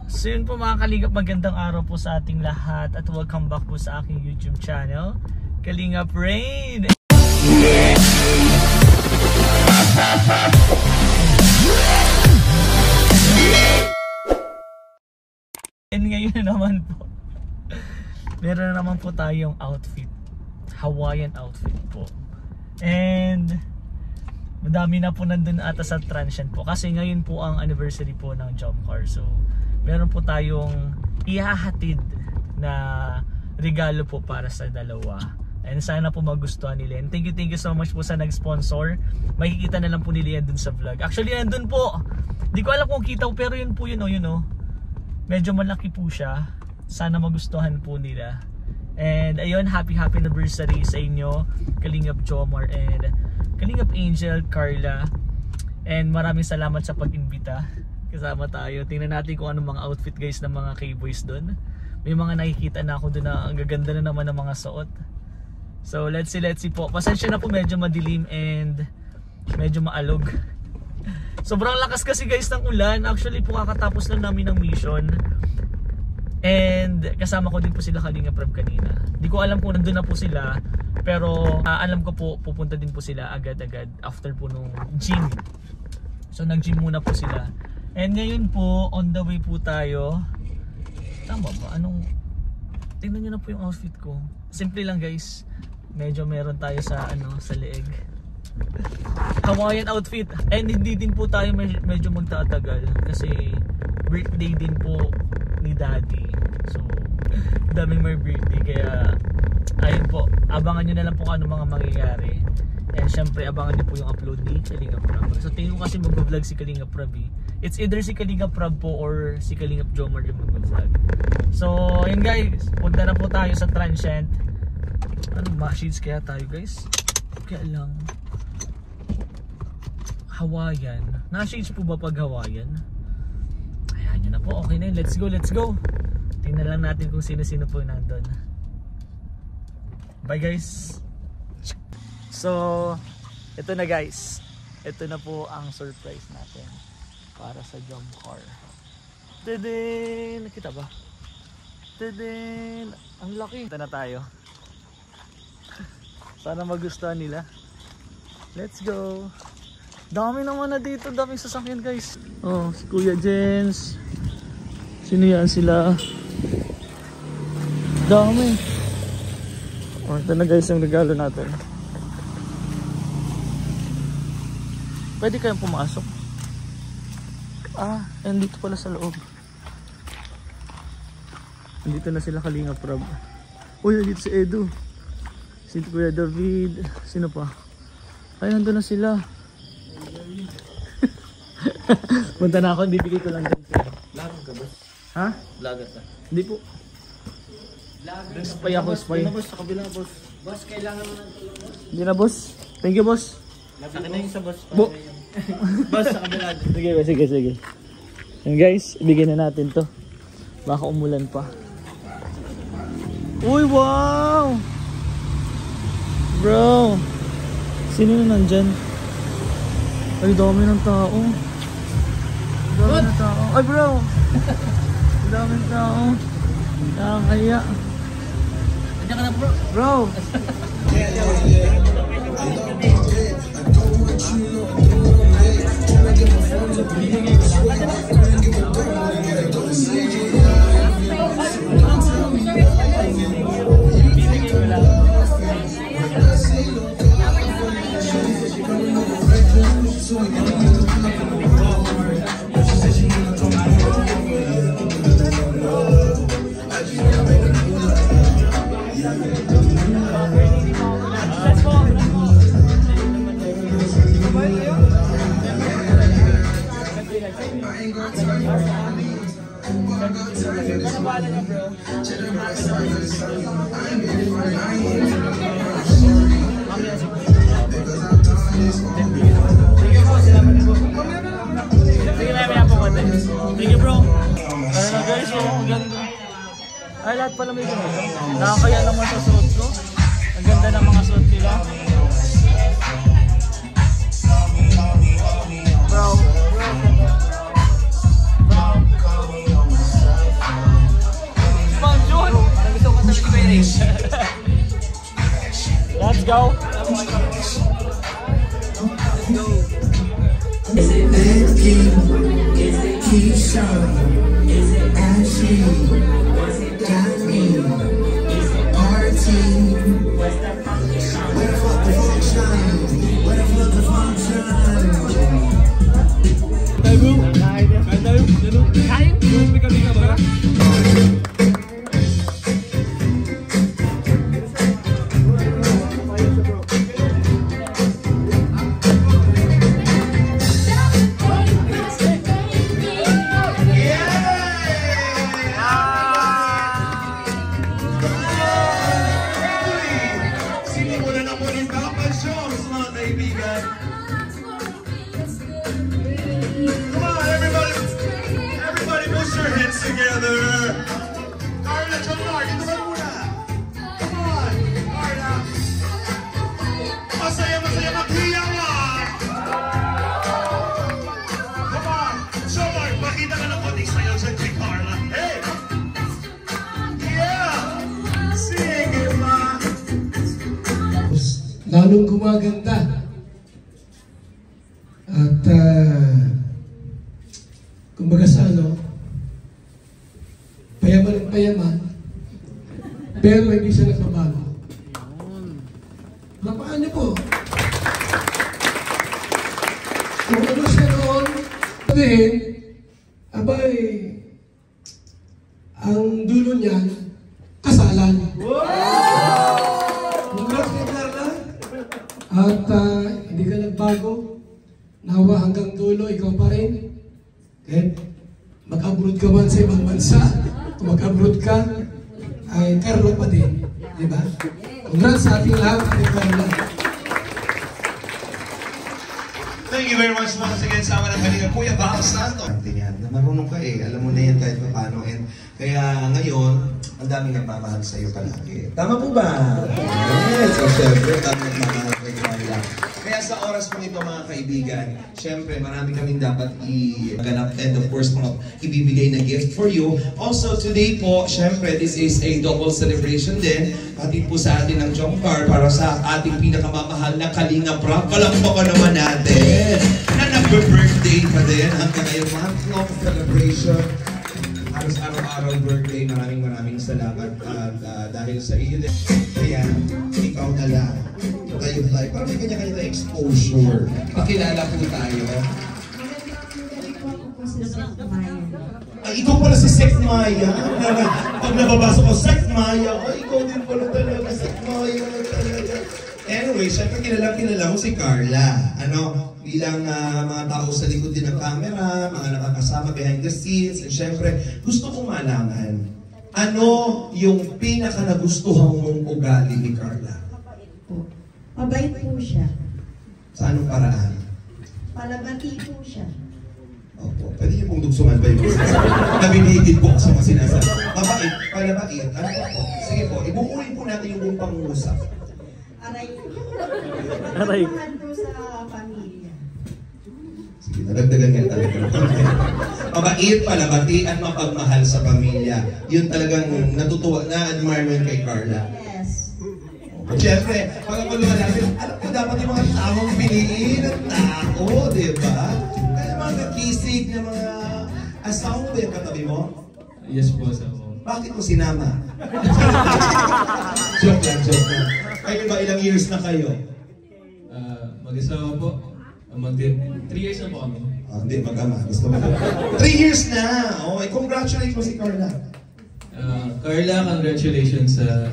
So yun po mga kalingap, magandang araw po sa ating lahat at welcome back po sa aking YouTube channel, Kalingap Rain. And ngayon naman po, meron na naman po tayong outfit, Hawaiian outfit po. And madami na po nandun ata sa Transient po kasi ngayon po ang anniversary po ng Jomcar. So meron po tayong ihahatid na regalo po para sa dalawa. And sana po magustuhan nila. And thank you so much po sa nag-sponsor. Makikita na lang po nila yan dun sa vlog. Actually nandun po, di ko alam kung kita ko, pero yun po yun o. Medyo malaki po siya. Sana magustuhan po nila. And ayun, happy anniversary sa inyo, Kalingap Jomar and Kalingap Angel, Carla. And maraming salamat sa pag-imbita. Kasama tayo. Tingnan natin kung anong mga outfit guys ng mga K-boys doon. May mga nakikita na ako doon na ang gaganda na naman ng mga suot. So let's see po. Pasensya na po, medyo madilim and medyo maalog. Sobrang lakas kasi guys ng ulan. Actually po kakatapos lang namin ng mission. And kasama ko din po sila Kalingap Rob kanina. Di ko alam kung nandun na po sila. Pero alam ko po pupunta din po sila agad-agad after po nung gym. So nag-gym muna po sila. And ngayon po, on the way po tayo. Tama ba? Tingnan nyo na po yung outfit ko. Simple lang guys. Medyo meron tayo sa sa leeg. Hawaiian outfit. And hindi din po tayo medyo magtatagal. Kasi birthday din po ni Daddy. So, daming may birthday. Kaya, ayun po. Abangan nyo na lang po kung ano mga mangyayari. And syempre, abangan nyo po yung upload ni Kalingap Rob. So, tingin ko kasi mag-vlog si Kalingap Rob eh. It's either si Kalingap Rob po or si Kalingap Jomar yung mag-vlog. So, yun guys. Punta na po tayo sa Transient. Shades kaya tayo guys? Kaya lang. Hawaiian. Na-shades po ba pag Hawaiian? Ayan nyo na po. Okay na yun. Let's go. Tingnan lang natin kung sino-sino po yung nandun. Bye guys. So, ito na guys. Ito na po ang surprise natin para sa Jomcar. Tadin! Nakita ba? Tadin! Ang laki. Ito na tayo. Sana magustuhan nila. Let's go. Dami naman na dito. Daming sasakyan guys. Oh, si Kuya Jens. Sino yan sila? Dami. Oh, ito na guys ang regalo natin. Pwede kayong pumasok. Nandito pala sa loob. Nandito na sila Kalingap Rob. Uy, nandito si Edu. Si Kuya David. Sino pa? Ay, nandun na sila. Punta na ako, bibigay ko lang dyan sila. Vlogger ka boss? Ha? Vlogger ka? Hindi po. Spy ako, spy. Hindi na boss, sa kabila boss. Boss, kailangan mo ng tulong boss. Hindi na boss. Thank you boss. Akin na yung sa boss. Boss, sa kabila. Sige. And guys, ibigay na natin to. Baka umulan pa. Uy, wow! Bro! Sino na nandyan? Ay, dami ng tao. Dami ng tao. Ay, bro! Dami ng tao. Nakakaya. Nandiyan ka na bro. Bro! Thank you bro. Ano na guys, ang ganda. Ay, lahat pala may ganito. Nakakaya naman sa suot ko. Ang ganda ng mga suot nila. Bro. Let's go. Is it Becky? Is it Keisha? Is it Ashley? Is it Danny? Is it Artie? Where the fuck the function? Where the fuck the function? Lalong gumaganda. At kumbaga sa ano, payaman ang payaman, pero hindi siya nagbabago. Lapaan niyo po. Kung ano siya noon, sabihin, abay, ang dulo niyan, kasalan. Congrats kay Carla. At hindi ka nagbago. Nawa hanggang dulo, ikaw pa rin. Okay? Mag-abroad ka man sa ibang bansa, kung mag-abroad ka, ay Carla pa din. Diba? Congrats sa ating lahat kay Carla. Thank you very much once again sa amin ng kanina Kuya Val Santo. Marunong ka eh, alam mo na yan kahit paano. And kaya ngayon, ang daming nagmamahal sa iyo palagi. Tama po ba? Yes! So syempre, daming nagmamahal kay Carla. Kaya sa oras pong ito mga kaibigan, syempre marami kaming dapat i-ganap and of course mga ibibigay na gift for you. Also today po, syempre this is a double celebration din. Hatid po sa atin ng Jongkar para sa ating pinakamamahal na Kalinga Prab. Palakpakan naman natin na nagbe-birthday pa din hanggang ngayon. Month-long celebration. Halos araw-araw birthday. Maraming salamat dahil sa iyo din. Kaya ikaw na lang. Tayo tayo. Parang may kanya-kanya na exposure. Pakilala po tayo. Ay, ikaw pala si Sek Maya. Pag nababasa ko, Sek Maya. Ay, ikaw din pala talaga, Sek Maya talaga. Anyway, syempre kilala mo si Carla. Bilang mga tao sa likod din ng camera, mga nakakasama behind the scenes. And syempre, gusto kong malaman, ano yung pinaka nagustuhan mong ugali ni Carla? Mabait po siya. Sa anong paraan? Palabati po siya. Opo, pwede niyo pong dugsungan ba yung mga sinasabi? Nabinigid po sa mga sinasabi. Mabait, palabait. Ano po? Sige po, ibuurin po natin yung buong pangungusap. Aray po. Aray. Mahal po sa pamilya. Sige, nadagdagan yan talaga. Mabait, palabati, at mapagmahal sa pamilya. Yun talagang natutuwa, na-admire mo yun kay Carla. Yes. Siyempre, pagkakuluhan natin, alam ko dapat yung mga taong piliin ng tao, di ba? Kaya mga nakisig na mga asawa ba yung katabi mo? Yes po, asawa. Bakit mo sinama? Joke lang. Kayo ba ilang years na kayo? Mag-asawa po. 3 years na po kami. Hindi, mag-ama. Gusto mo. 3 years na! Okay, congratulate mo si Carla. Carla, congratulations sa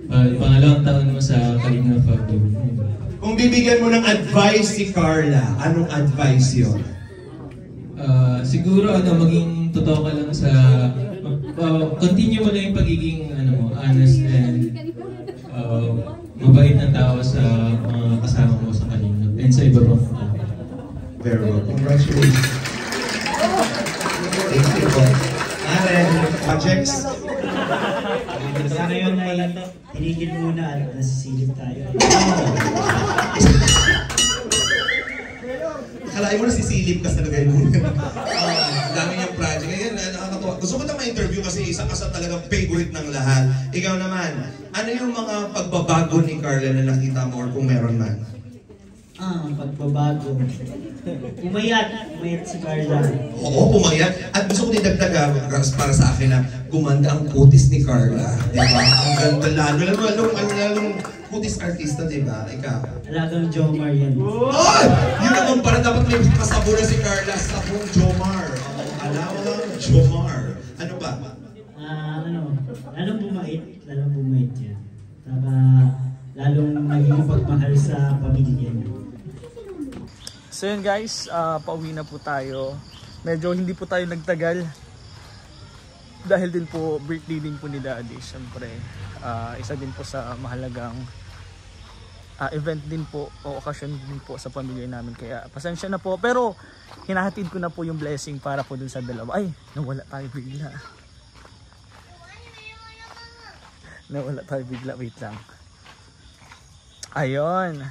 pangalawang taon mo sa Kalinga Prab. Kung bibigyan mo ng advice si Carla, anong advice yun? Siguro maging totoo ka lang sa continue mo lang yung pagiging honest and mabait na tao sa mga kasama mo sa Kalinga and sa iba pang Very well. Congratulations. Thank you po. Aren, projects. Sa ngayon ay tinigil muna at nasisilip tayo. Akalain mo na sisilip ka sa lagay mo. Dami niyang project. Ngayon, nakakatawa. gusto ko na ma-interview kasi isa ka sa talagang favorite ng lahat. Ikaw naman, ano yung mga pagbabago ni Carla na nakita mo or kung meron man? Pagbabago. Umayat si Carla. Oo, pumayat. At gusto ko didagdag para sa akin na gumanda ang kutis ni Carla. Diba? Ang ganda lalong kutis artista, diba? Ikaw. Alagang Jomar yan. Oh! Yun naman para dapat may kasabuna si Carla. Sabong Jomar. Alagang Jomar. Ano ba? Lalong bumait yan. Saka lalong naging pagmahal sa pamilya niya. So yun guys, pauwi na po tayo. Medyo hindi po tayo nagtagal. Dahil din po birthday din po ni Daddy. Siyempre, isa din po sa mahalagang event din po o okasyon din po sa pamilya namin. Kaya pasensya na po. Pero hinahatid ko na po yung blessing para po dun sa dalawa. Ay, nawala tayo bigla. Nawala tayo bigla. Wait lang. Ayun.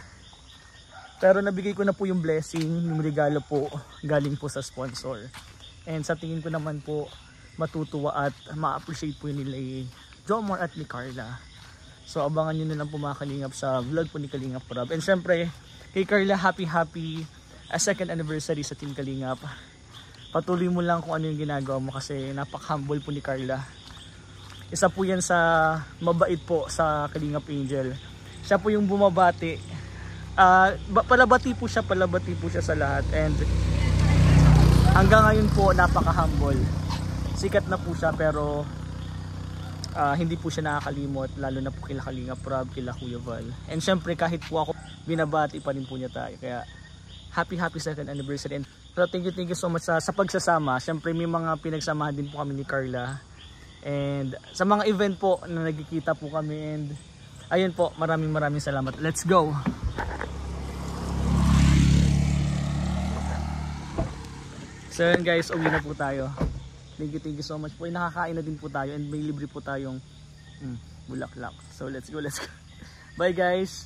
Pero nabigay ko na po yung blessing, yung regalo po galing po sa sponsor. And sa tingin ko naman po matutuwa at ma-appreciate po yun nila Jomar at ni Carla. So abangan nyo na lang po mga Kalingap sa vlog po ni Kalingap Rob. And syempre kay Carla, happy second anniversary sa Team Kalingap. Patuloy mo lang kung ano yung ginagawa mo kasi napaka-humble po ni Carla. Isa po yan sa mabait po sa Kalingap Angel. Siya po yung bumabati. Palabati po siya sa lahat, and hanggang ngayon po napaka-humble. Sikat na po siya pero hindi po siya nakakalimot, lalo na po kila Kalingap Rob, kila Kuya Val. And syempre kahit po ako, binabati pa rin po niya tayo. Kaya happy second anniversary. And pero thank you so much sa pagsasama. Syempre may mga pinagsamahan din po kami ni Carla. And sa mga event po na nagkikita po kami, and ayun po, maraming salamat. Let's go! So yun guys, uwi na po tayo. Thank you so much po. Nakakain na din po tayo and may libre po tayong bulaklak. So let's go. Bye guys!